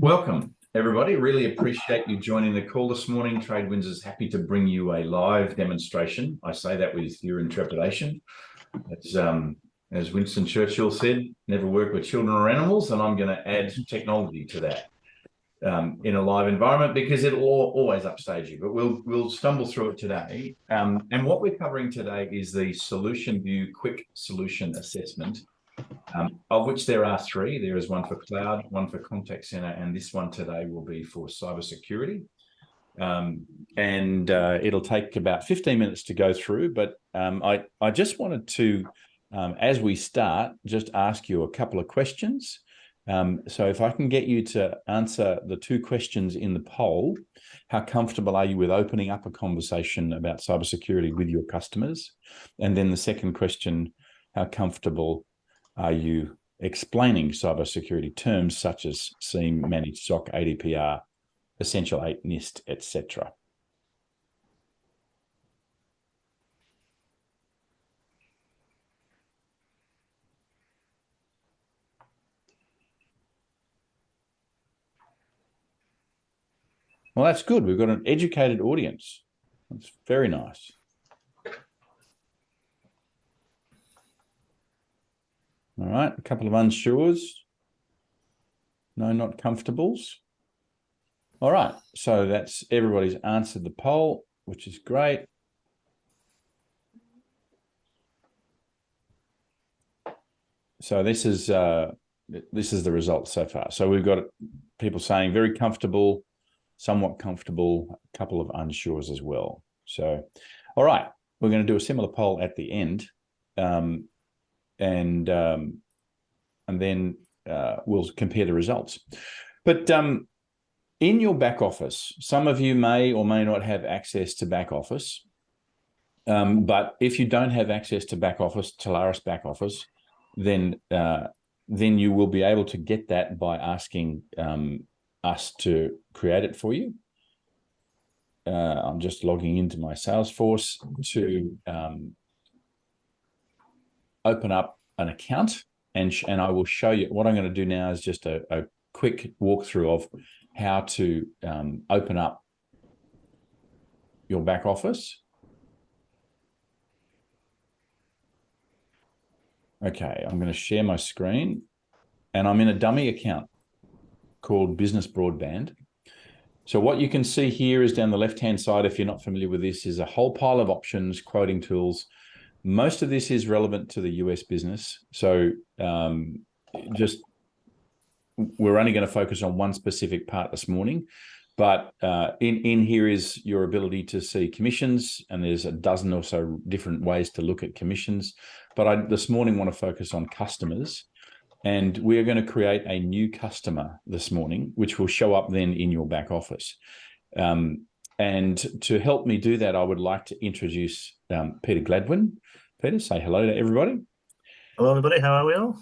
Welcome, everybody. Really appreciate you joining the call this morning. TradeWinds is happy to bring you a live demonstration. I say that with your interpretation. As Winston Churchill said, never work with children or animals, and I'm going to add technology to that in a live environment because it'll always upstage you, but we'll stumble through it today. And what we're covering today is the SolutionVue Quick Solution Assessment, of which there are three. There is one for cloud, one for contact center, and this one today will be for cybersecurity. It'll take about 15 minutes to go through, but I just wanted to, as we start, just ask you a couple of questions. So if I can get you to answer the two questions in the poll: how comfortable are you with opening up a conversation about cybersecurity with your customers? And then the second question, how comfortable are you explaining cybersecurity terms such as SIEM, managed SOC, ADPR, Essential 8, NIST, etc.? Well, that's good. We've got an educated audience. That's very nice. All right, a couple of unsures. No, not comfortables. All right, so that's everybody's answered the poll, which is great. So this is the result so far. So we've got people saying very comfortable, somewhat comfortable, a couple of unsures as well. So, all right, we're going to do a similar poll at the end, and then we'll compare the results. But in your back office, some of you may or may not have access to back office. But if you don't have access to back office, Telarus back office, then you will be able to get that by asking us to create it for you. I'm just logging into my Salesforce to open up an account, and I will show you. What I'm going to do now is just a quick walkthrough of how to open up your back office. Okay, I'm going to share my screen, and I'm in a dummy account called Business Broadband. So what you can see here is down the left-hand side, if you're not familiar with this, is a whole pile of options, quoting tools. Most of this is relevant to the US business. So we're only going to focus on one specific part this morning. But in here is your ability to see commissions, and there's a dozen or so different ways to look at commissions. But I this morning want to focus on customers, and we are going to create a new customer this morning, which will show up then in your back office. And to help me do that, I would like to introduce Peter Gladwin. Peter, say hello to everybody. Hello, everybody. How are we all?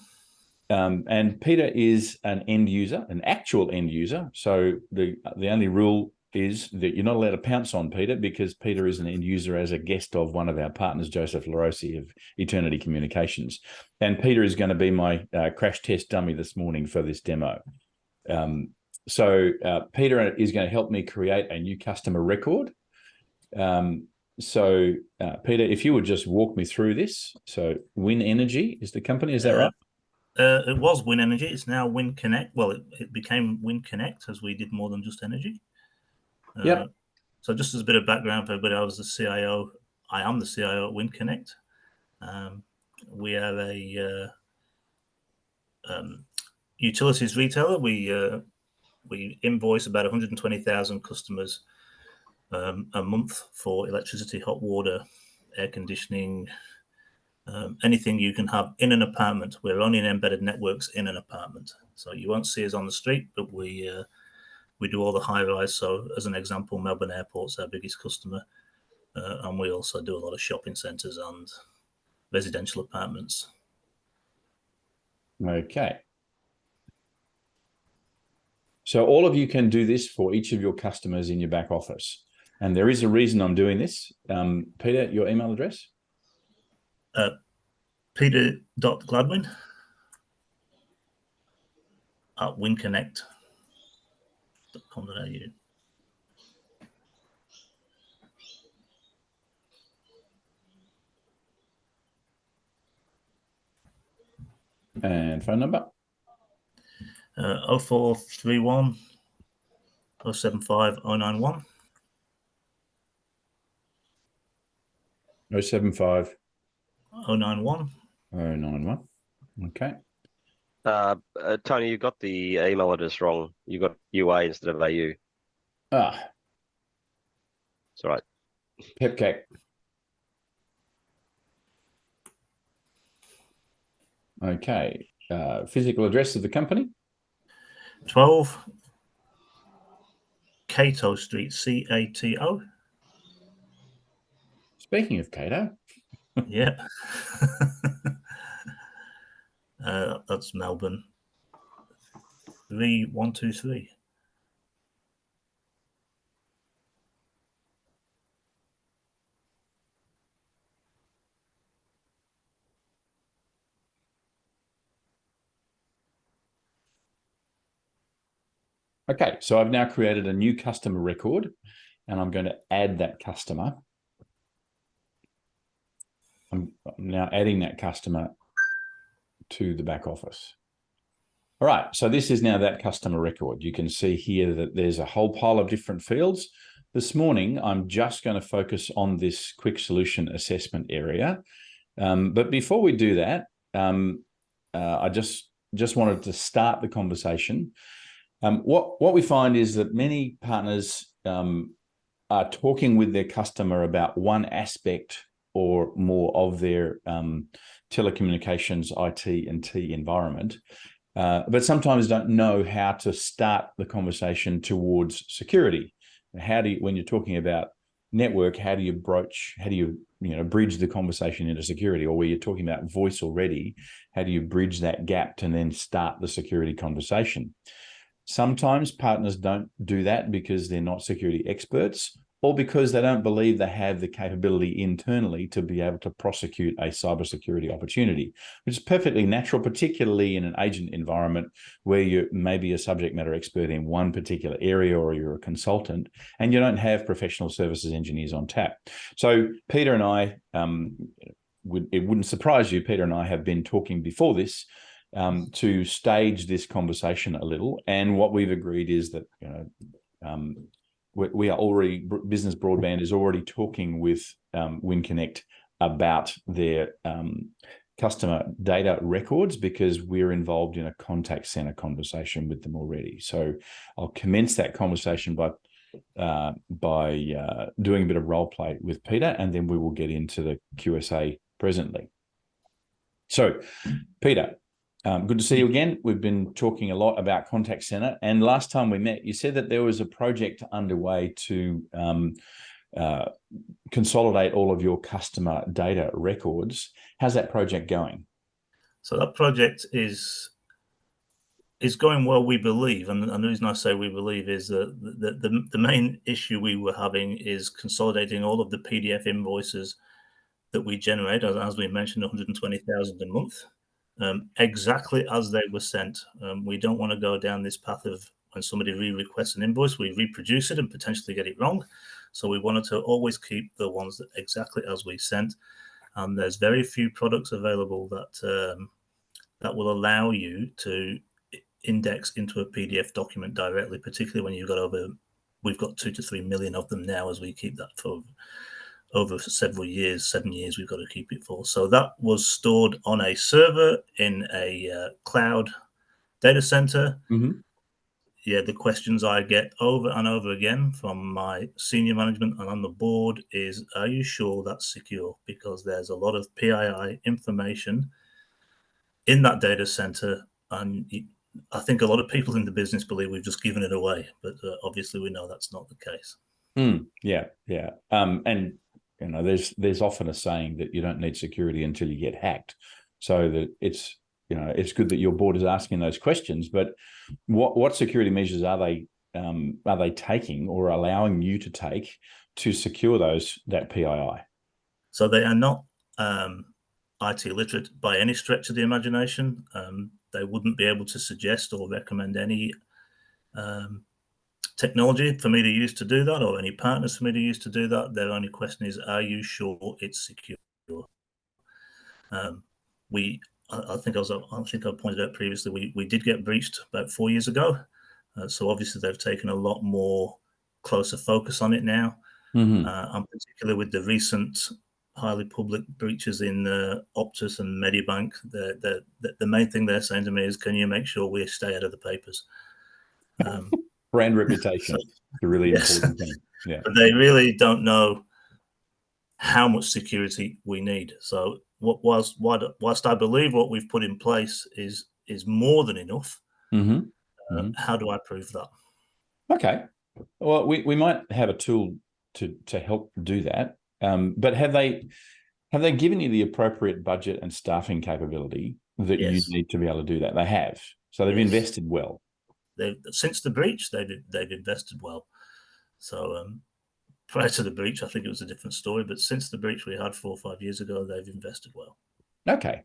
And Peter is an end user, an actual end user. So the only rule is that you're not allowed to pounce on Peter, because Peter is an end user as a guest of one of our partners, Joseph LaRossi of Eternity Communications. And Peter is going to be my crash test dummy this morning for this demo. So Peter is going to help me create a new customer record. So Peter, if you would just walk me through this. So Win Energy is the company, is that right? It was Win Energy. It's now Win Connect. Well, it became Win Connect as we did more than just energy. Yeah. So just as a bit of background for everybody, I was the CIO. I am the CIO at Win Connect. We are a utilities retailer. We invoice about 120,000 customers a month for electricity, hot water, air conditioning, anything you can have in an apartment. We're only in embedded networks in an apartment, so you won't see us on the street, but we do all the high rise. So as an example, Melbourne Airport's our biggest customer, and we also do a lot of shopping centres and residential apartments. Okay. So all of you can do this for each of your customers in your back office, and there is a reason I'm doing this. Peter, your email address? Peter.Gladwin @winconnect www.cybersecurity.com.au. And phone number? 0431 075 091. 075 091. 091. Okay. Tony, you got the email address wrong. You got UA instead of AU. It's all right. Pepcake. Okay. Physical address of the company? 12 Cato Street, CATO. Speaking of Cato. Yeah. That's Melbourne. 3123. Okay, so I've now created a new customer record and I'm going to add that customer. I'm now adding that customer to the back office. All right, so this is now that customer record. You can see here that there's a whole pile of different fields. This morning, I'm just going to focus on this quick solution assessment area. But before we do that, I just wanted to start the conversation. What we find is that many partners are talking with their customer about one aspect or more of their telecommunications, IT and T environment, but sometimes don't know how to start the conversation towards security. How do you, when you're talking about network, how do you bridge the conversation into security? Or where you're talking about voice already, how do you bridge that gap to then start the security conversation? Sometimes partners don't do that because they're not security experts or because they don't believe they have the capability internally to be able to prosecute a cybersecurity opportunity, which is perfectly natural, particularly in an agent environment where you may be a subject matter expert in one particular area or you're a consultant and you don't have professional services engineers on tap. So Peter and I, it wouldn't surprise you, Peter and I have been talking before this to stage this conversation a little. And what we've agreed is that, we are already, Business Broadband is already talking with WinConnect about their customer data records because we're involved in a contact center conversation with them already. So I'll commence that conversation by doing a bit of role play with Peter, and then we will get into the QSA presently. So, Peter, good to see you again. We've been talking a lot about contact center, and last time we met, you said that there was a project underway to consolidate all of your customer data records. How's that project going? So that project is going well, we believe, and the reason I say we believe is that the main issue we were having is consolidating all of the PDF invoices that we generate, as we mentioned, 120,000 a month. Exactly as they were sent. We don't want to go down this path of when somebody re-requests an invoice, we reproduce it and potentially get it wrong. So we wanted to always keep the ones that exactly as we sent. And there's very few products available that will allow you to index into a PDF document directly, particularly when we've got 2 to 3 million of them now, as we keep that for over several years, 7 years, we've got to keep it for. So that was stored on a server in a cloud data center. Mm-hmm. Yeah, the questions I get over and over again from my senior management and on the board is, are you sure that's secure? Because there's a lot of PII information in that data center. And I think a lot of people in the business believe we've just given it away, but obviously we know that's not the case. Yeah. And there's often a saying that you don't need security until you get hacked. So that it's good that your board is asking those questions. But what security measures are they taking or allowing you to take to secure that PII? So they are not IT literate by any stretch of the imagination. They wouldn't be able to suggest or recommend any technology for me to use to do that, or any partners for me to use to do that. Their only question is, are you sure it's secure? I think I pointed out previously, we did get breached about 4 years ago. So obviously they've taken a lot more closer focus on it now. And particularly with the recent highly public breaches in Optus and Medibank, the main thing they're saying to me is, can you make sure we stay out of the papers? Brand reputation is a really Yes. important thing. Yeah. But they really don't know how much security we need. So whilst I believe what we've put in place is more than enough, how do I prove that? Okay. Well, we might have a tool to help do that. But have they given you the appropriate budget and staffing capability that you need to be able to do that? They have. So they've invested well. Since the breach, they've invested well. So prior to the breach, I think it was a different story. But since the breach we had 4 or 5 years ago, they've invested well. Okay.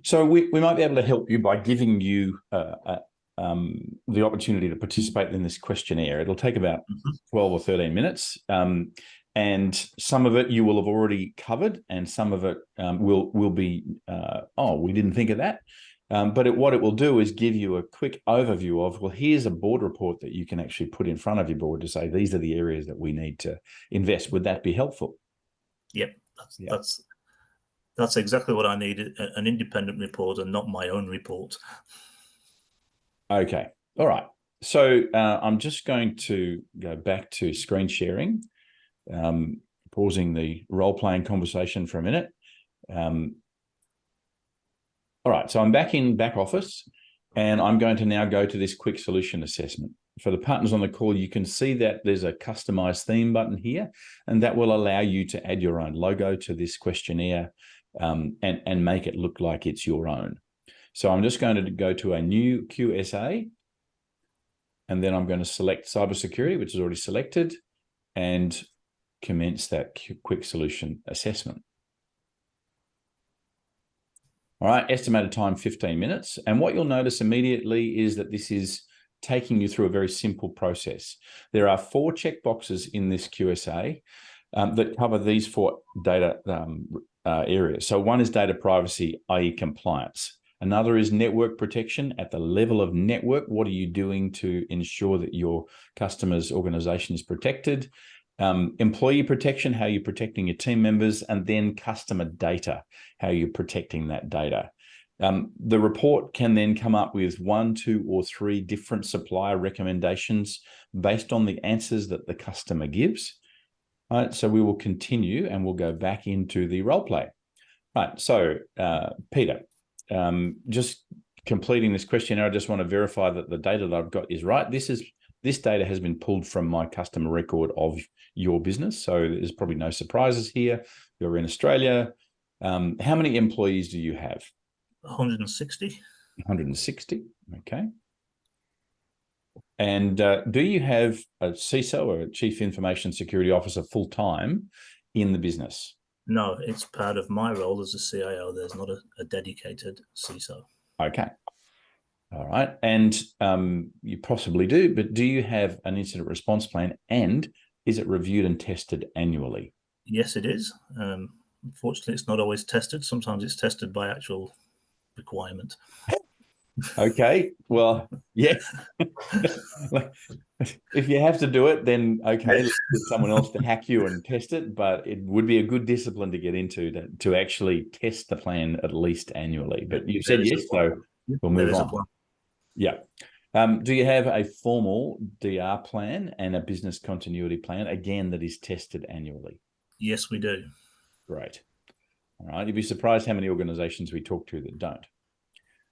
So we might be able to help you by giving you the opportunity to participate in this questionnaire. It'll take about 12 or 13 minutes. And some of it you will have already covered, and some of it will be, we didn't think of that. But what it will do is give you a quick overview of, well, here's a board report that you can actually put in front of your board to say, these are the areas that we need to invest. Would that be helpful? Yep. That's exactly what I needed, an independent report and not my own report. Okay. All right. So I'm just going to go back to screen sharing, pausing the role-playing conversation for a minute. All right. So I'm back in back office, and I'm going to now go to this quick solution assessment. For the partners on the call, you can see that there's a customized theme button here, and that will allow you to add your own logo to this questionnaire and make it look like it's your own. So I'm just going to go to a new QSA, and then I'm going to select cybersecurity, which is already selected, and commence that quick solution assessment. All right, estimated time 15 minutes. And what you'll notice immediately is that this is taking you through a very simple process. There are 4 checkboxes in this QSA that cover these 4 data areas. So one is data privacy, i.e. compliance. Another is network protection at the level of network. What are you doing to ensure that your customer's organization is protected? Employee protection, how you're protecting your team members, and then customer data, how you're protecting that data. The report can then come up with 1, 2, or 3 different supplier recommendations based on the answers that the customer gives. All right, so we will continue and we'll go back into the role play. All right, so Peter, just completing this questionnaire, I just want to verify that the data that I've got is right. This data has been pulled from my customer record of your business, so there's probably no surprises here. You're in Australia. How many employees do you have? 160. 160, okay. And do you have a CISO or a Chief Information Security Officer full-time in the business? No, it's part of my role as a CIO. There's not a dedicated CISO. Okay. All right. And you possibly do, but do you have an incident response plan, and is it reviewed and tested annually? Yes, it is. Unfortunately, it's not always tested. Sometimes it's tested by actual requirement. Okay. Well, yeah. If you have to do it, then okay, let's get someone else to hack you and test it. But it would be a good discipline to get into to actually test the plan at least annually. But you said yes, so we'll move on. Yeah. Do you have a formal DR plan and a business continuity plan, again, that is tested annually? Yes, we do. Great. All right. You'd be surprised how many organizations we talk to that don't.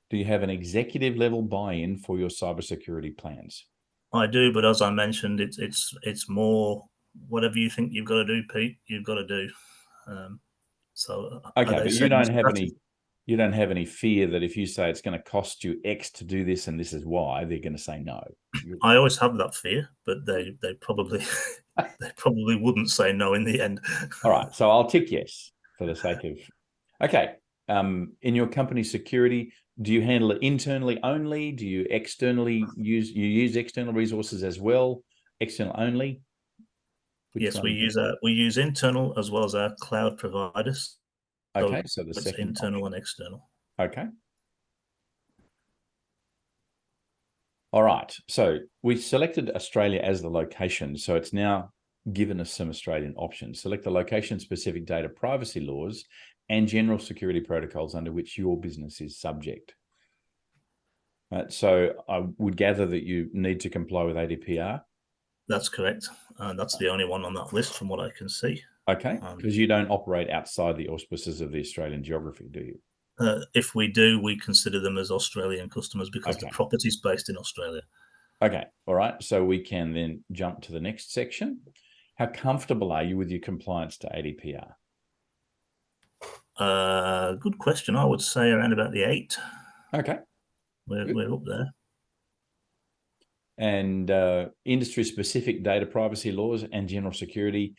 Do you have an executive level buy-in for your cybersecurity plans? I do, but as I mentioned, it's more whatever you think you've got to do, Pete, you've got to do. So okay, but you don't have any fear that if you say it's going to cost you X to do this and this is why, they're going to say no. I always have that fear, but they probably they probably wouldn't say no in the end. All right, so I'll tick yes for the sake of. Okay, in your company security, do you handle it internally only? Do you externally use external resources as well? external only? Which Yes, we one? use internal as well as our cloud providers. Okay, so the it's second internal option. and external. Okay. All right. So we selected Australia as the location. So it's now given us some Australian options. Select the location-specific data privacy laws and general security protocols under which your business is subject. So I would gather that you need to comply with ADPR. That's correct. That's the only one on that list from what I can see. Okay, because you don't operate outside the auspices of the Australian geography, do you? If we do, we consider them as Australian customers because the Okay. property is based in Australia. Okay, all right. So we can then jump to the next section. How comfortable are you with your compliance to ADPR? Good question. I would say around about the 8. Okay. We're up there. And industry-specific data privacy laws and general security.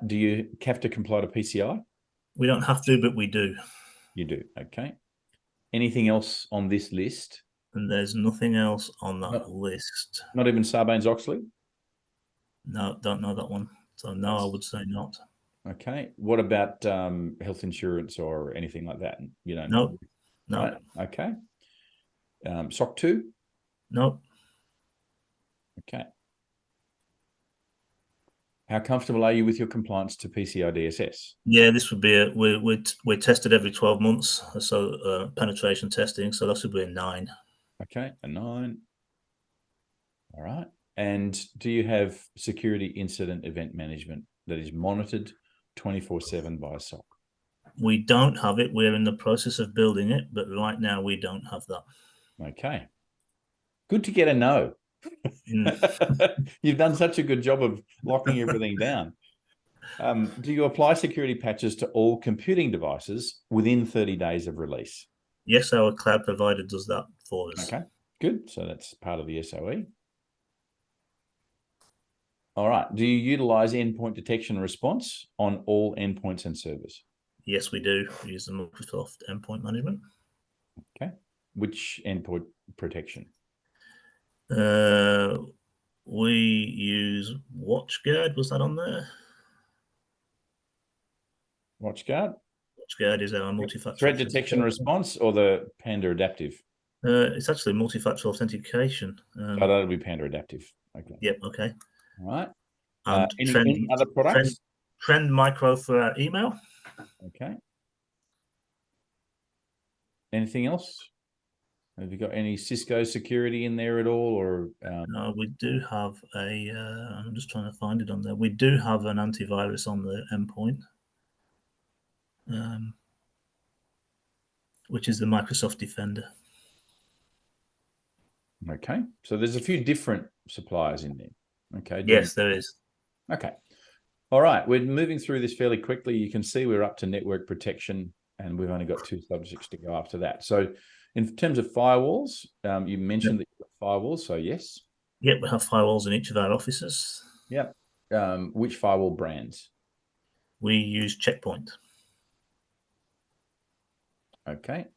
Do you have to comply to PCI? We don't have to, but we do. You do. Okay. Anything else on this list? And there's nothing else on that list. Not even Sarbanes-Oxley? No, don't know that one. So no, I would say not. Okay. What about health insurance or anything like that? You don't know? No. Right? Okay. SOC 2? No. Okay. How comfortable are you with your compliance to PCI DSS? Yeah, this would be we're tested every 12 months, so penetration testing. So that should be a 9. Okay, a 9. All right. And do you have security incident event management that is monitored 24/7 by a SOC? We don't have it. We're in the process of building it, but right now we don't have that. Okay. Good to get a no. You've done such a good job of locking everything down. Do you apply security patches to all computing devices within 30 days of release? Yes, our cloud provider does that for us. Okay, good. So that's part of the SOE. All right. Do you utilize endpoint detection and response on all endpoints and servers? Yes, we do. We use the Microsoft Endpoint Management. Okay. Which endpoint protection? We use WatchGuard. Was that on there? WatchGuard? WatchGuard is our multi-factor Threat detection response or the Panda Adaptive? It's actually multi-factor authentication. So that'll be Panda Adaptive. Okay. Yep. Okay. All right. And Any other products? Trend Micro for our email. Okay. Anything else? Have you got any Cisco security in there at all, or? We do have a. I'm just trying to find it on there. We do have an antivirus on the endpoint, which is the Microsoft Defender. Okay, so there's a few different suppliers in there. Okay. Yes, there is. Okay. All right, we're moving through this fairly quickly. You can see we're up to network protection, and we've only got 2 subjects to go after that. So in terms of firewalls, you mentioned that you've got firewalls, so yes. Yep, we have firewalls in each of our offices. Yep. Which firewall brands? We use Checkpoint. Okay.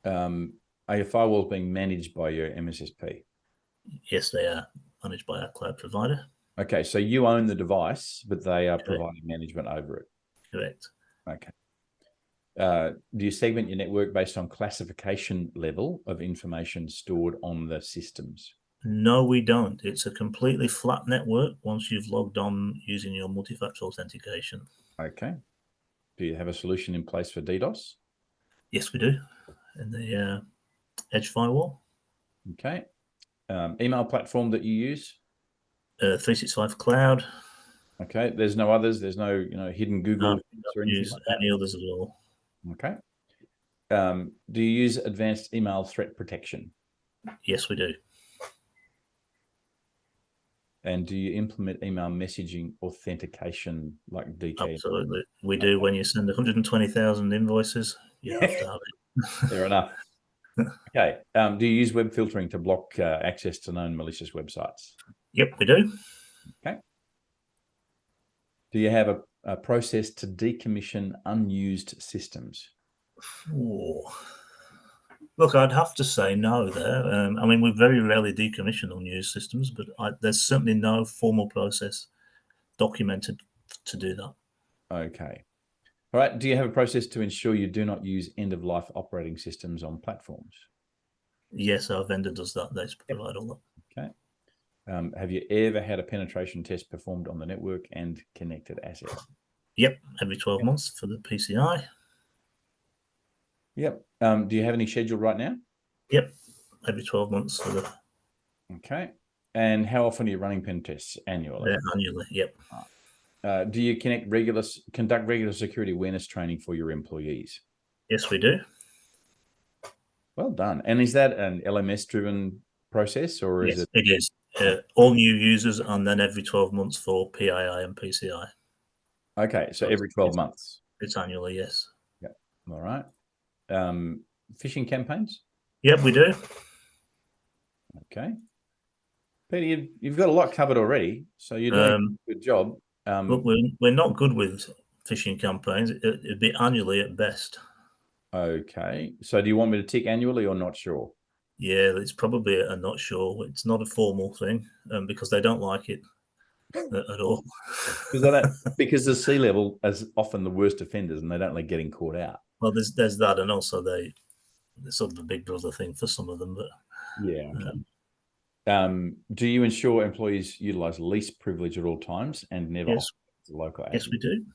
Are your firewalls being managed by your MSSP? Yes, they are managed by our cloud provider. Okay, so you own the device, but they are providing management over it. Correct. Okay. Do you segment your network based on classification level of information stored on the systems? No, we don't. It's a completely flat network once you've logged on using your multi-factor authentication. Okay. Do you have a solution in place for DDoS? Yes, we do. In the Edge firewall. Okay. Email platform that you use? 365 Cloud. Okay. There's no others. There's no hidden Google or anything use like that? any others at all. Okay. Do you use advanced email threat protection? Yes, we do. And do you implement email messaging authentication like DK? Absolutely. We do. When you send 120,000 invoices, you have to have it. Fair enough. Okay. Do you use web filtering to block access to known malicious websites? Yep, we do. Okay. Do you have a process to decommission unused systems? Ooh. Look, I'd have to say no there. I mean, we very rarely decommission unused systems, but there's certainly no formal process documented to do that. Okay. All right. Do you have a process to ensure you do not use end-of-life operating systems on platforms? Yes, our vendor does that. They provide all that. Okay. Have you ever had a penetration test performed on the network and connected assets? Yep, every 12 months for the PCI. Yep. Do you have any scheduled right now? Yep, every 12 months for the Okay. And how often are you running pen tests? Annually? annually. Yep. Do you conduct regular security awareness training for your employees? Yes, we do. Well done. And is that an LMS-driven process, or is Yes, it? it is. All new users, and then every 12 months for PII and PCI. Okay, so every 12 months. It's annually, yes. Yep. All right. Phishing campaigns? Yep, we do. Okay. Peter, you've got a lot covered already, so you're doing a good job. Look, we're not good with phishing campaigns. It'd be annually at best. Okay. So do you want me to tick annually or not sure? Yeah, it's probably a not sure. It's not a formal thing because they don't like it at all. Because the C-level is often the worst offenders and they don't like getting caught out. Well, there's that, and also it's sort of a big brother thing for some of them. But yeah. Okay. Do you ensure employees utilize least privilege at all times and never yes, the local admin? yes, we do.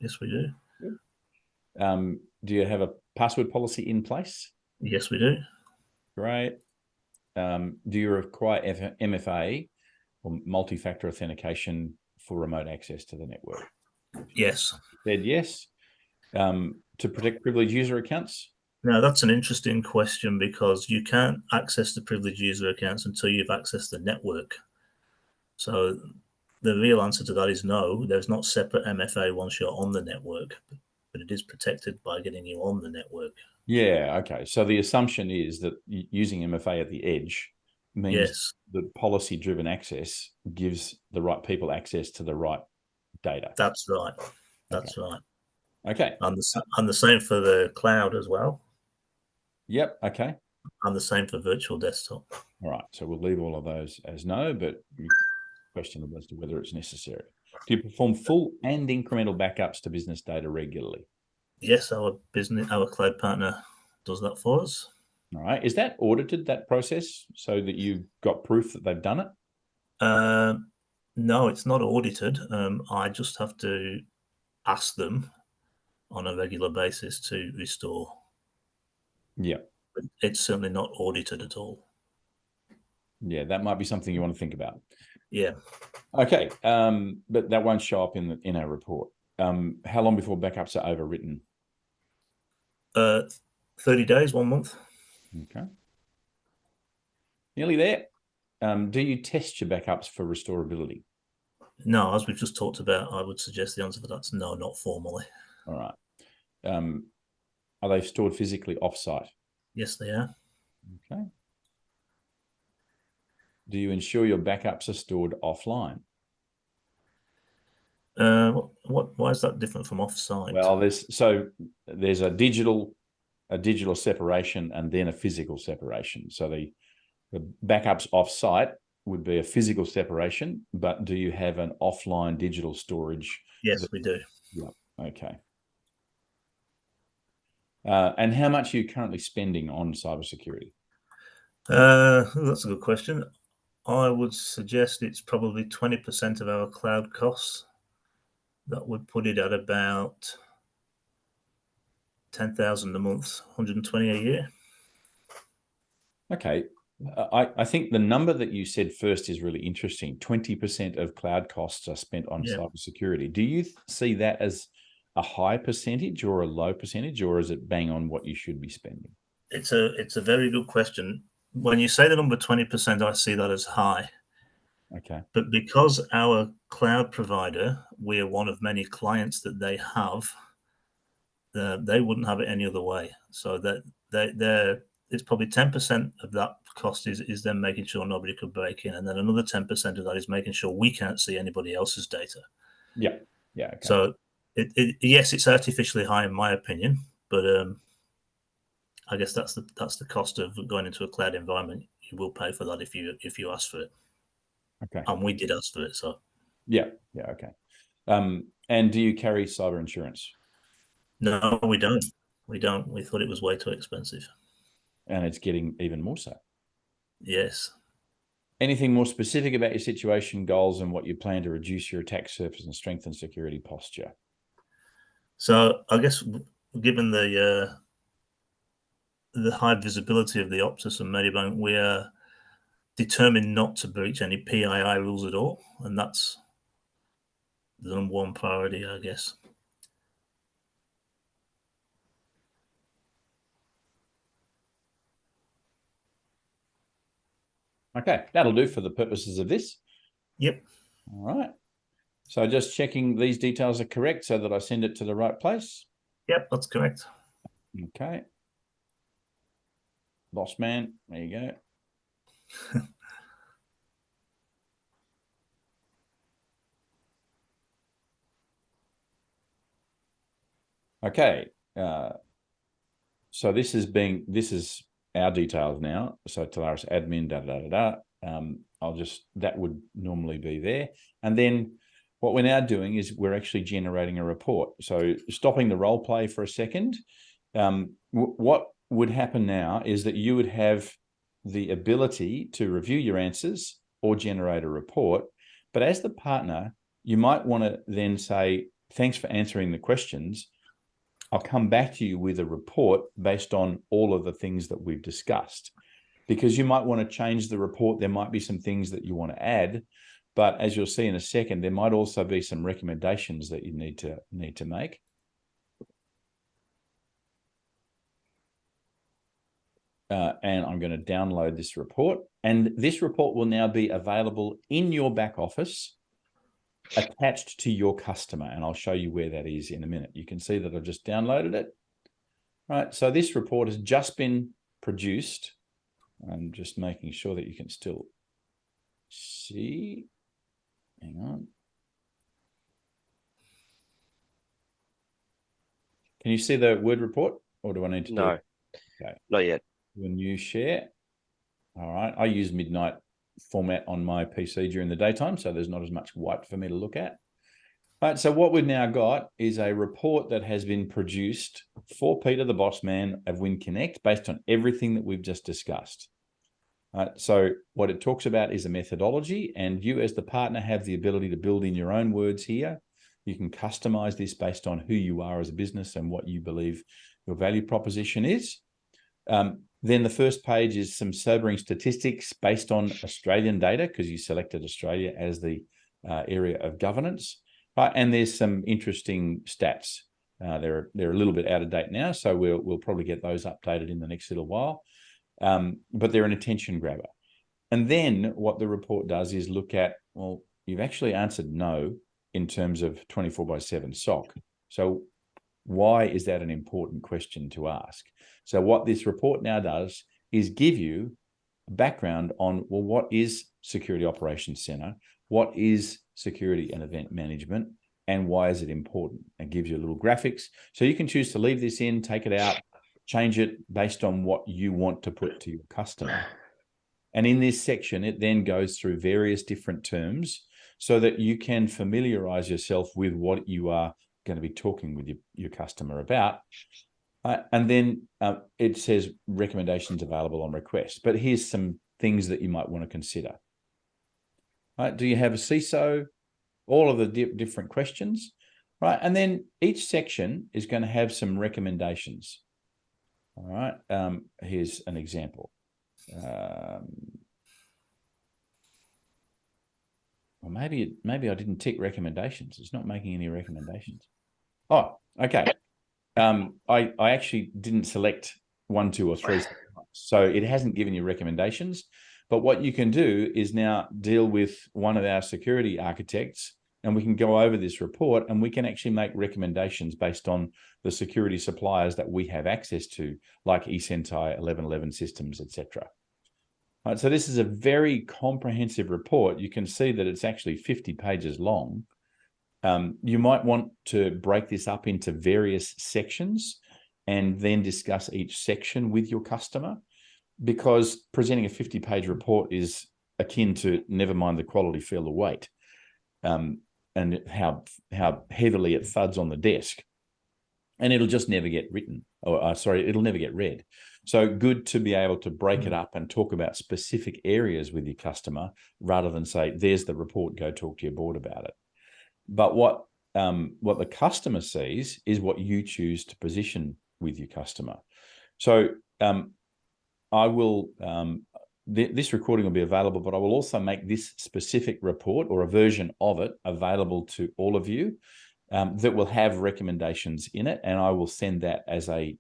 Yes, we do. Do you have a password policy in place? Yes, we do. Great. Do you require MFA or multi-factor authentication for remote access to the network? Yes. Said yes. To protect privileged user accounts? Now, that's an interesting question because you can't access the privileged user accounts until you've accessed the network. So the real answer to that is no. There's not separate MFA once you're on the network, but it is protected by getting you on the network. Yeah, okay. So the assumption is that using MFA at the edge means Yes, that policy-driven access gives the right people access to the right data. that's right. That's right. Okay. And the same for the cloud as well. Yep. Okay. And the same for virtual desktop. All right. So we'll leave all of those as no, but questionable as to whether it's necessary. Do you perform full and incremental backups to business data regularly? Yes, our cloud partner does that for us. All right. Is that audited, that process, so that you've got proof that they've done it? No, it's not audited. I just have to ask them on a regular basis to restore. Yeah. But it's certainly not audited at all. Yeah, that might be something you want to think about. Yeah. Okay, but that won't show up in our report. How long before backups are overwritten? 30 days, 1 month. Okay. Nearly there. Do you test your backups for restorability? No, as we've just talked about, I would suggest the answer for that's no, not formally. All right. Are they stored physically off-site? Yes, they are. Okay. Do you ensure your backups are stored offline? Why is that different from off-site? Well, there's a digital separation and then a physical separation. So the backups off-site would be a physical separation, but do you have an offline digital storage? Yes, we do. Yeah. Okay. And how much are you currently spending on cybersecurity? That's a good question. I would suggest it's probably 20% of our cloud costs. That would put it at about 10,000 a month, 120 a year. Okay. I think the number that you said first is really interesting. 20% of cloud costs are spent on cybersecurity. Do you see that as a high percentage or a low percentage, or is it bang on what you should be spending? It's a very good question. When you say the number 20%, I see that as high. Okay. But because our cloud provider, we are one of many clients that they have, they wouldn't have it any other way. So that it's probably 10% of that cost is them making sure nobody could break in, and then another 10% of that is making sure we can't see anybody else's data. Yeah. Yeah. Okay. So yes, it's artificially high in my opinion, but I guess that's the cost of going into a cloud environment. You will pay for that if you ask for it. Okay. And we did ask for it, so. Yeah. Okay. And do you carry cyber insurance? No, we don't. We don't. We thought it was way too expensive. And it's getting even more so. Yes. Anything more specific about your situation, goals, and what you plan to reduce your attack surface and strengthen security posture? So I guess given the high visibility of the Optus and Medibank, we are determined not to breach any PII rules at all, and that's the number one priority, I guess. Okay, that'll do for the purposes of this. Yep. All right. So just checking these details are correct so that I send it to the right place. Yep, that's correct. Okay. Boss man, there you go. Okay. So this is our details now. So Telarus admin, that would normally be there. And then what we're now doing is we're actually generating a report. So stopping the role play for a second, what would happen now is that you would have the ability to review your answers or generate a report. But as the partner, you might want to then say, thanks for answering the questions. I'll come back to you with a report based on all of the things that we've discussed, because you might want to change the report. There might be some things that you want to add, but as you'll see in a second, there might also be some recommendations that you need to make. And I'm going to download this report, and this report will now be available in your back office attached to your customer. And I'll show you where that is in a minute. You can see that I've just downloaded it. Right. So this report has just been produced. I'm just making sure that you can still see. Hang on. Can you see the Word report, or do I need to do it? Okay. Not yet. Do a new share. All right. I use midnight format on my PC during the daytime, so there's not as much white for me to look at. All right, so what we've now got is a report that has been produced for Peter, the boss man of WinConnect, based on everything that we've just discussed. All right, so what it talks about is a methodology, and you as the partner have the ability to build in your own words here. You can customize this based on who you are as a business and what you believe your value proposition is. Then the first page is some sobering statistics based on Australian data, because you selected Australia as the area of governance. And there's some interesting stats. They're a little bit out of date now, so we'll probably get those updated in the next little while. But they're an attention grabber. And then what the report does is look at, well, you've actually answered no in terms of 24/7 SOC. So why is that an important question to ask? So what this report now does is give you a background on, well, what is Security Operations Center? What is security and event management? And why is it important? It gives you a little graphics. So you can choose to leave this in, take it out, change it based on what you want to put to your customer. And in this section, it then goes through various different terms so that you can familiarize yourself with what you are going to be talking with your customer about. And then it says recommendations available on request. But here's some things that you might want to consider. Do you have a CISO? All of the different questions, right? And then each section is going to have some recommendations. All right. Here's an example. Well, maybe I didn't tick recommendations. It's not making any recommendations. Oh, okay. I actually didn't select 1, 2, or 3, so it hasn't given you recommendations. But what you can do is now deal with one of our security architects, and we can go over this report, and we can actually make recommendations based on the security suppliers that we have access to, like eSentai, 1111 Systems, etc. Right, so this is a very comprehensive report. You can see that it's actually 50 pages long. You might want to break this up into various sections. and then discuss each section with your customer, because presenting a 50-page report is akin to never mind the quality, feel the weight, and how heavily it thuds on the desk, and it'll just never get written, or it'll never get read. So good to be able to break it up and talk about specific areas with your customer, rather than say, there's the report, go talk to your board about it. But what the customer sees is what you choose to position with your customer. So I will, this recording will be available, but I will also make this specific report, or a version of it, available to all of you, that will have recommendations in it, and I will send that as a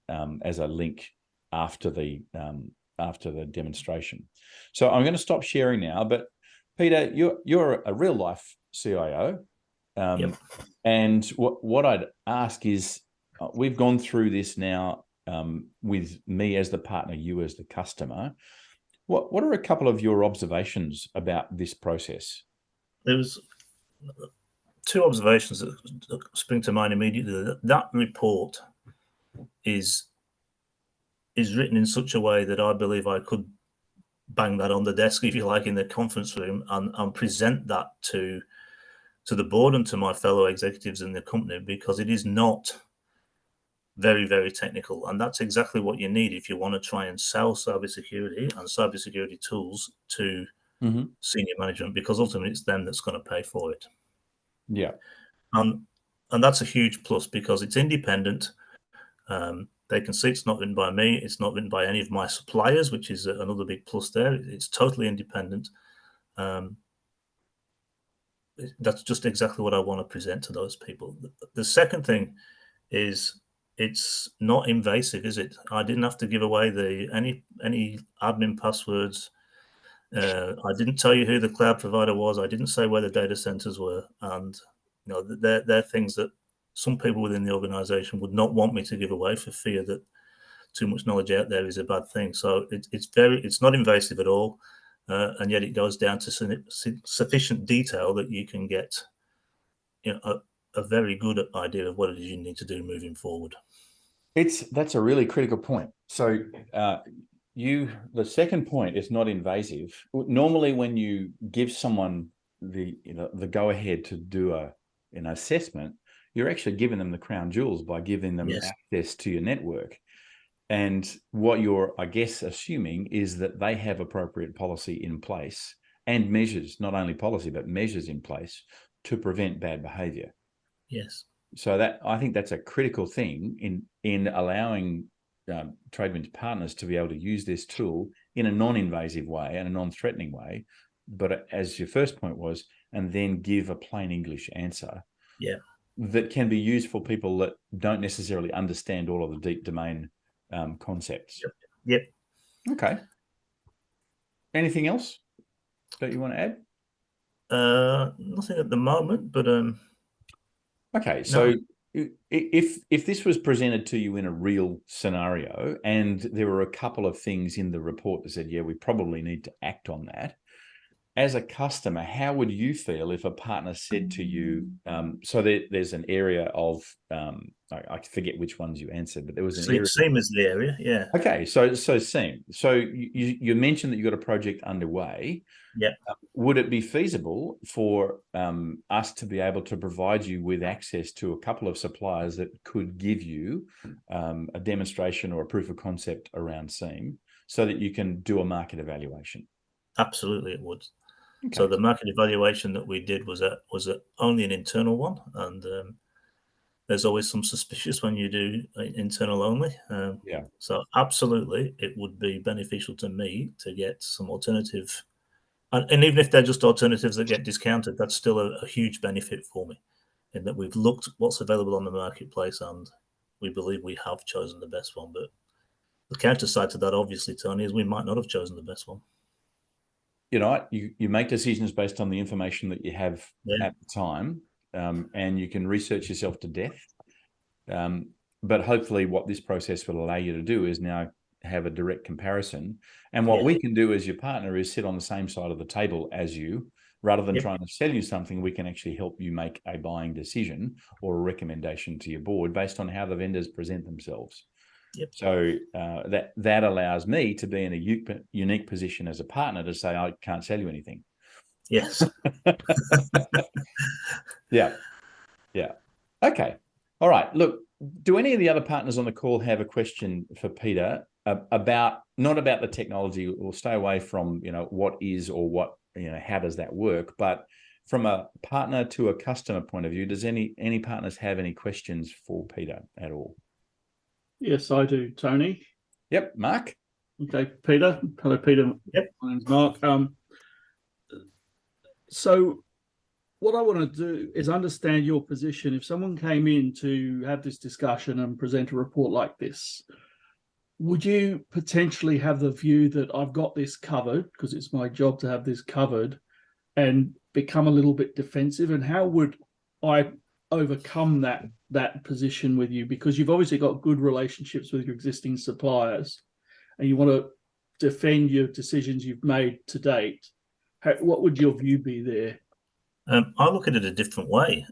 link after the demonstration. So I'm going to stop sharing now. But Peter, you're a real life CIO, and what I'd ask is, we've gone through this now with me as the partner, you as the customer. What are a couple of your observations about this process? There was two observations that spring to mind immediately. That report is written in such a way that I believe I could bang that on the desk, if you like, in the conference room, and present that to the board and to my fellow executives in the company, because it is not very, very technical. And that's exactly what you need if you want to try and sell cybersecurity and cybersecurity tools to senior management, because ultimately it's them that's going to pay for it. Yeah. And that's a huge plus, because it's independent. They can see it's not written by me. It's not written by any of my suppliers, which is another big plus there. It's totally independent. That's just exactly what I want to present to those people. The second thing is, it's not invasive, is it? I didn't have to give away any admin passwords. I didn't tell you who the cloud provider was. I didn't say where the data centers were. And they're things that some people within the organization would not want me to give away, for fear that too much knowledge out there is a bad thing. So it's not invasive at all, and yet it goes down to sufficient detail that you can get a very good idea of what it is you need to do moving forward. That's a really critical point. So the second point is not invasive. Normally, when you give someone the go ahead to do an assessment, you're actually giving them the crown jewels by giving them access to your network. And what you're, I guess, assuming is that they have appropriate policy in place and measures, not only policy, but measures in place to prevent bad behavior. Yes. So that, I think that's a critical thing in allowing Tradewinds partners to be able to use this tool in a non-invasive way and a non-threatening way. But as your first point was, and then give a plain English answer that can be used for people that don't necessarily understand all of the deep domain concepts. Yep. Okay. Anything else that you want to add? Nothing at the moment, but okay. So if this was presented to you in a real scenario, and there were a couple of things in the report that said, yeah, we probably need to act on that, as a customer, how would you feel if a partner said to you, so there's an area of, I forget which ones you answered, but there was an area. SIEM is the area, yeah. Okay, so SIEM. So you mentioned that you got a project underway. Yeah. Would it be feasible for us to be able to provide you with access to a couple of suppliers that could give you a demonstration or a proof of concept around SIEM, so that you can do a market evaluation? Absolutely, it would. Okay. So the market evaluation that we did was only an internal one, and there's always some suspicious when you do internal only. So absolutely, it would be beneficial to me to get some alternative, and even if they're just alternatives that get discounted, that's still a huge benefit for me, in that we've looked what's available on the marketplace, and we believe we have chosen the best one. But the counter side to that, obviously, Tony, is we might not have chosen the best one. You make decisions based on the information that you have at the time, and you can research yourself to death. But hopefully what this process will allow you to do is now have a direct comparison. And what we can do as your partner is sit on the same side of the table as you. Rather than trying to sell you something, we can actually help you make a buying decision or a recommendation to your board based on how the vendors present themselves. Yep. So that allows me to be in a unique position as a partner to say, I can't sell you anything. Yes. Yeah. Okay. All right. Look, do any of the other partners on the call have a question for Peter about, not about the technology? We'll stay away from, what is or what, how does that work? But from a partner to a customer point of view, does any partners have any questions for Peter at all? Yes, I do, Tony. Yep. Mark? Okay, Peter. Hello, Peter. Yep. My name's Mark. So what I want to do is understand your position. If someone came in to have this discussion and present a report like this, would you potentially have the view that I've got this covered because it's my job to have this covered, and become a little bit defensive? And how would I overcome that position with you? Because you've obviously got good relationships with your existing suppliers and you want to defend your decisions you've made to date. What would your view be there? I look at it a different way.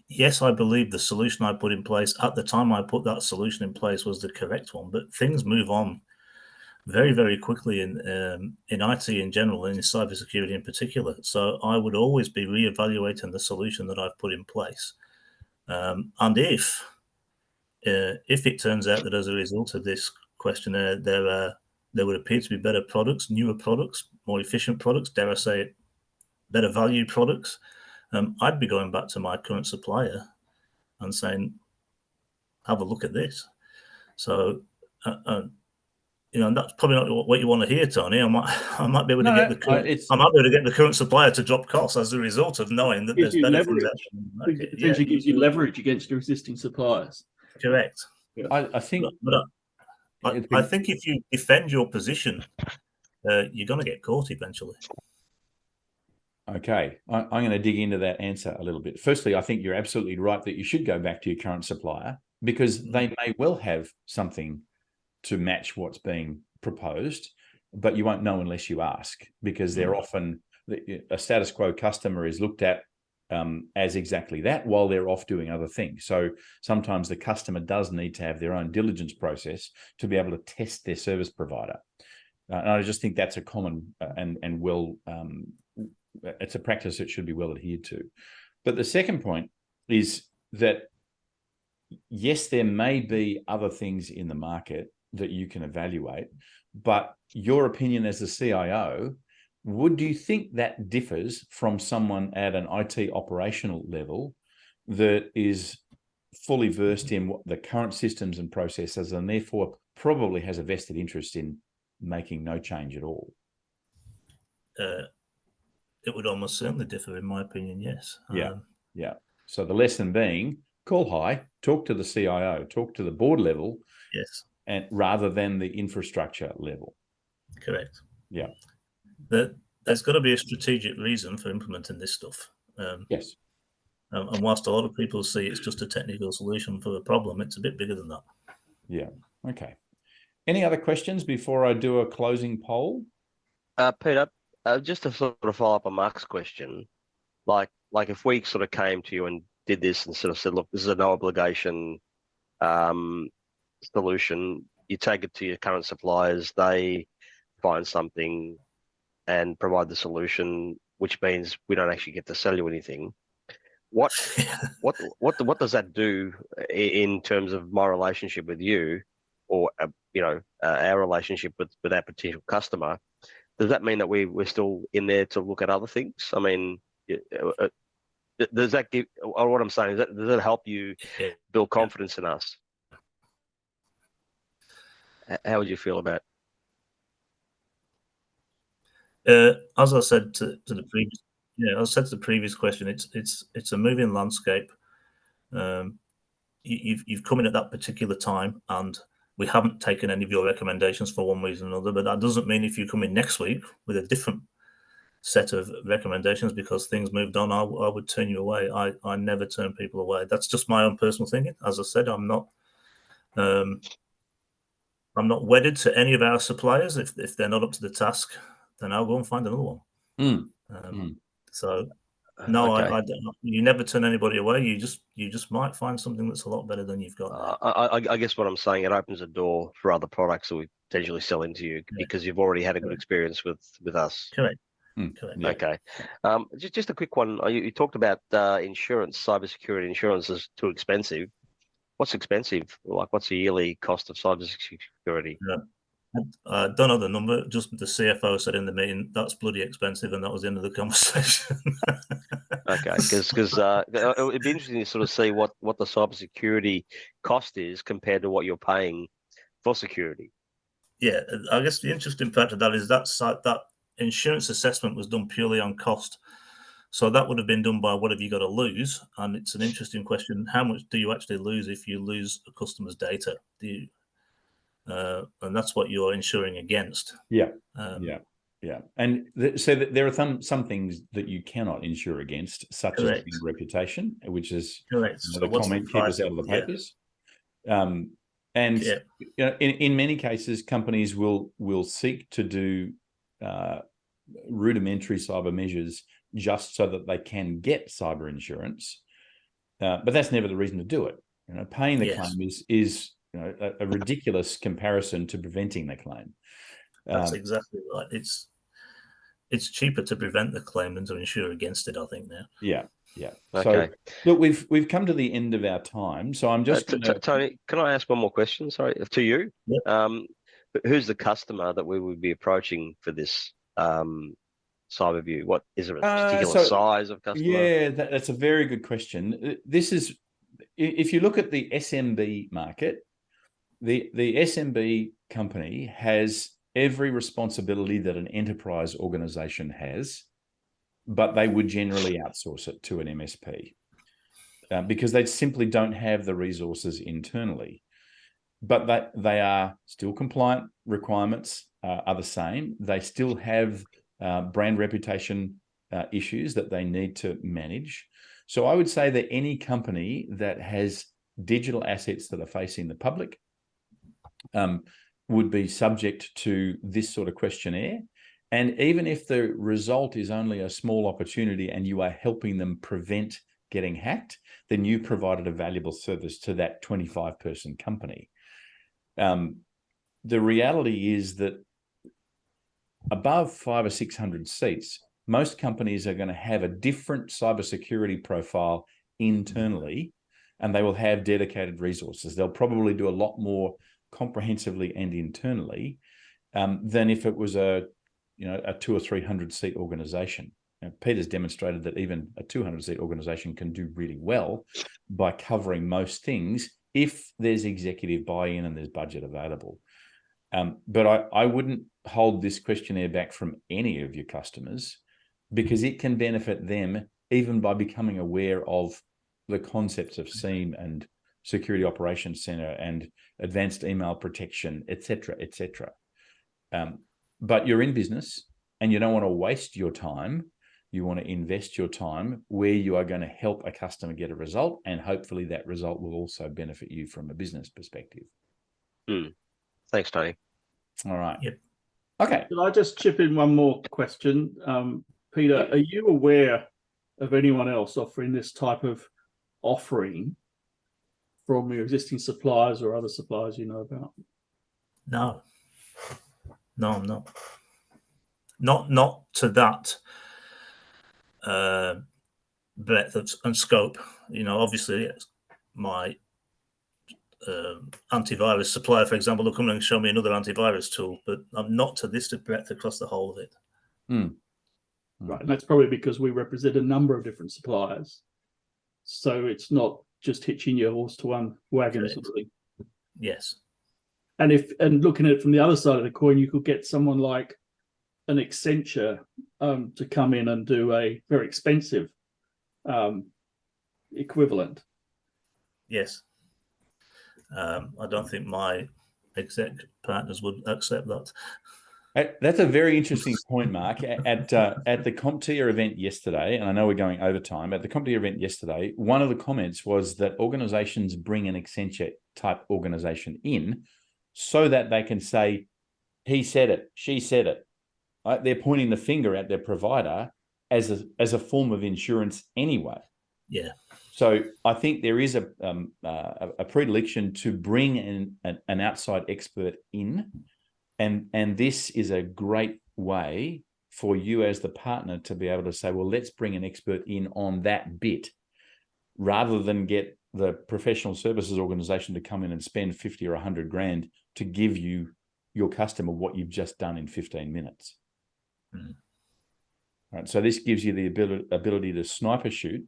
Yes, I believe the solution I put in place at the time I put that solution in place was the correct one, but things move on very, very quickly in IT in general and in cybersecurity in particular. So I would always be reevaluating the solution that I've put in place. And if it turns out that as a result of this questionnaire, there would appear to be better products, newer products, more efficient products, dare I say it, better value products, I'd be going back to my current supplier and saying, have a look at this. So, that's probably not what you want to hear, Tony. I might be able to get the current supplier to drop costs as a result of knowing that there's better things out there. It potentially gives you leverage against your existing suppliers. Correct. Yeah. I think, I think if you defend your position, you're going to get caught eventually. Okay, I'm going to dig into that answer a little bit. Firstly, I think you're absolutely right that you should go back to your current supplier because they may well have something to match what's being proposed, but you won't know unless you ask, because they're often, a status quo customer is looked at as exactly that while they're off doing other things. So sometimes the customer does need to have their own diligence process to be able to test their service provider. And I just think that's a common and well, it's a practice that should be well adhered to. But the second point is that, yes, there may be other things in the market that you can evaluate, but your opinion as a CIO, would you think that differs from someone at an IT operational level that is fully versed in what the current systems and processes and therefore probably has a vested interest in making no change at all? It would almost certainly differ, in my opinion, yes. Yeah. So the lesson being, call high, talk to the CIO, talk to the board level, yes, and rather than the infrastructure level. Correct. Yeah. There's got to be a strategic reason for implementing this stuff. Yes. And whilst a lot of people see it's just a technical solution for a problem, it's a bit bigger than that. Yeah. Okay. Any other questions before I do a closing poll? Peter, just to sort of follow up on Mark's question, like if we sort of came to you and did this and sort of said, look, this is a no obligation solution, you take it to your current suppliers, they find something and provide the solution, which means we don't actually get to sell you anything. What does that do in terms of my relationship with you, or our relationship with our potential customer? Does that mean that we're still in there to look at other things? I mean, does that give? Or what I'm saying is, does that help you build confidence in us? How would you feel about it? As I said to the previous question, it's a moving landscape. You've come in at that particular time, and we haven't taken any of your recommendations for one reason or another. But that doesn't mean if you come in next week with a different set of recommendations because things moved on, I would turn you away. I never turn people away. That's just my own personal thinking. As I said, I'm not wedded to any of our suppliers. If they're not up to the task, then I'll go and find another one. So No, Okay. I don't. You never turn anybody away. You just might find something that's a lot better than you've got now. I guess what I'm saying, it opens a door for other products that we potentially sell into you because you've already had a good experience with us. Correct. Mm, Correct. yeah. Okay. Just a quick one. You talked about insurance, cybersecurity insurance is too expensive. What's expensive? Like, what's the yearly cost of cybersecurity? I don't know the number. Just the CFO said in the meeting that's bloody expensive, and that was the end of the conversation. Okay, because it'd be interesting to sort of see what the cybersecurity cost is compared to what you're paying for security. Yeah, I guess the interesting part of that is that insurance assessment was done purely on cost. So that would have been done by what have you got to lose? And it's an interesting question. How much do you actually lose if you lose a customer's data? And that's what you're insuring against. Yeah. Yeah. And so there are some things that you cannot insure against, such as your reputation, which is correct. The comment, keep us out of the papers. And in many cases, companies will seek to do rudimentary cyber measures just so that they can get cyber insurance, but that's never the reason to do it. Paying the claim is a ridiculous comparison to preventing the claim. That's exactly right. It's cheaper to prevent the claim than to insure against it, I think now. Yeah. Okay. So look, we've come to the end of our time. So I'm just Tony, can I ask one more question? Sorry, to you. Yep. Who's the customer that we would be approaching for this SolutionVue? What is there a particular size of customer? Yeah, that's a very good question. This is, if you look at the SMB market, the SMB company has every responsibility that an enterprise organization has, but they would generally outsource it to an MSP because they simply don't have the resources internally. But they are still compliant. Requirements are the same. They still have brand reputation issues that they need to manage. So I would say that any company that has digital assets that are facing the public would be subject to this sort of questionnaire. And even if the result is only a small opportunity and you are helping them prevent getting hacked, then you provided a valuable service to that 25-person company. The reality is that above 500 or 600 seats, most companies are going to have a different cybersecurity profile internally, and they will have dedicated resources. They'll probably do a lot more comprehensively and internally than if it was a 200 or 300 seat organization. Peter's demonstrated that even a 200 seat organization can do really well by covering most things if there's executive buy-in and there's budget available. But I wouldn't hold this questionnaire back from any of your customers because it can benefit them even by becoming aware of the concepts of SIEM and Security Operations Center and advanced email protection, et cetera, et cetera. But you're in business and you don't want to waste your time. You want to invest your time where you are going to help a customer get a result, and hopefully that result will also benefit you from a business perspective. Thanks, Tony. All right. Yep. Okay. Can I just chip in one more question? Peter, are you aware of anyone else offering this type of offering from your existing suppliers or other suppliers you know about? No, I'm not. Not to that breadth and scope. Obviously, my antivirus supplier, for example, will come and show me another antivirus tool, but I'm not to this breadth across the whole of it. Right, and that's probably because we represent a number of different suppliers, so it's not just hitching your horse to one wagon. Sort of thing. Yes. And looking at it from the other side of the coin, you could get someone like an Accenture to come in and do a very expensive equivalent. Yes. I don't think my exec partners would accept that. That's a very interesting point, Mark. At the CompTIA event yesterday, and I know we're going over time, at the CompTIA event yesterday, one of the comments was that organizations bring an Accenture type organization in so that they can say, he said it, she said it. They're pointing the finger at their provider as a form of insurance anyway. Yeah. So I think there is a predilection to bring an outside expert in, and this is a great way for you as the partner to be able to say, well, let's bring an expert in on that bit, rather than get the professional services organization to come in and spend 50 or 100 grand to give you your customer what you've just done in 15 minutes. Mm. Right. So this gives you the ability to sniper shoot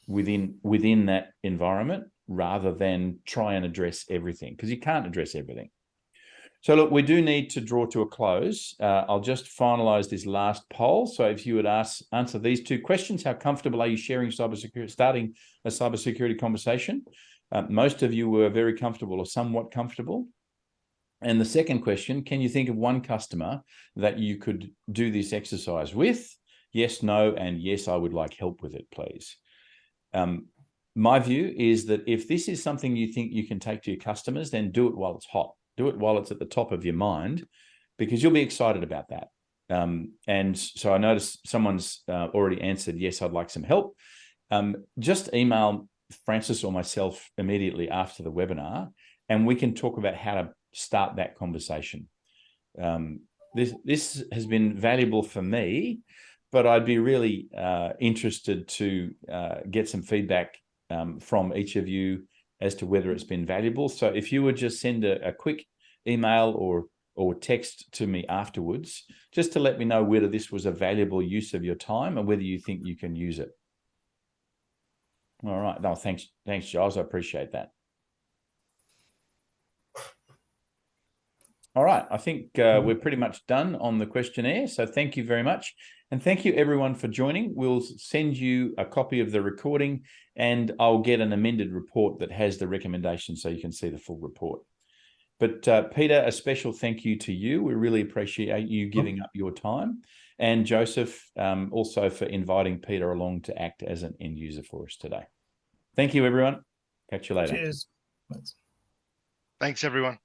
within that environment, rather than try and address everything, because you can't address everything. So look, we do need to draw to a close. I'll just finalize this last poll. So if you would answer these two questions: how comfortable are you sharing cybersecurity, starting a cybersecurity conversation? Most of you were very comfortable or somewhat comfortable. And the second question: can you think of one customer that you could do this exercise with? Yes, no, and yes, I would like help with it, please. My view is that if this is something you think you can take to your customers, then do it while it's hot. Do it while it's at the top of your mind, because you'll be excited about that. And so I noticed someone's already answered, yes, I'd like some help. Just email Francis or myself immediately after the webinar, and we can talk about how to start that conversation. This has been valuable for me, but I'd be really interested to get some feedback from each of you as to whether it's been valuable. So if you would just send a quick email or text to me afterwards, just to let me know whether this was a valuable use of your time and whether you think you can use it. All right. No, thanks, Giles. I appreciate that. All right. I think we're pretty much done on the questionnaire. So thank you very much. And thank you everyone for joining. We'll send you a copy of the recording, and I'll get an amended report that has the recommendations so you can see the full report. But Peter, a special thank you to you. We really appreciate you giving up your time. And Joseph, also for inviting Peter along to act as an end user for us today. Thank you, everyone. Catch you later. Cheers. Thanks, everyone.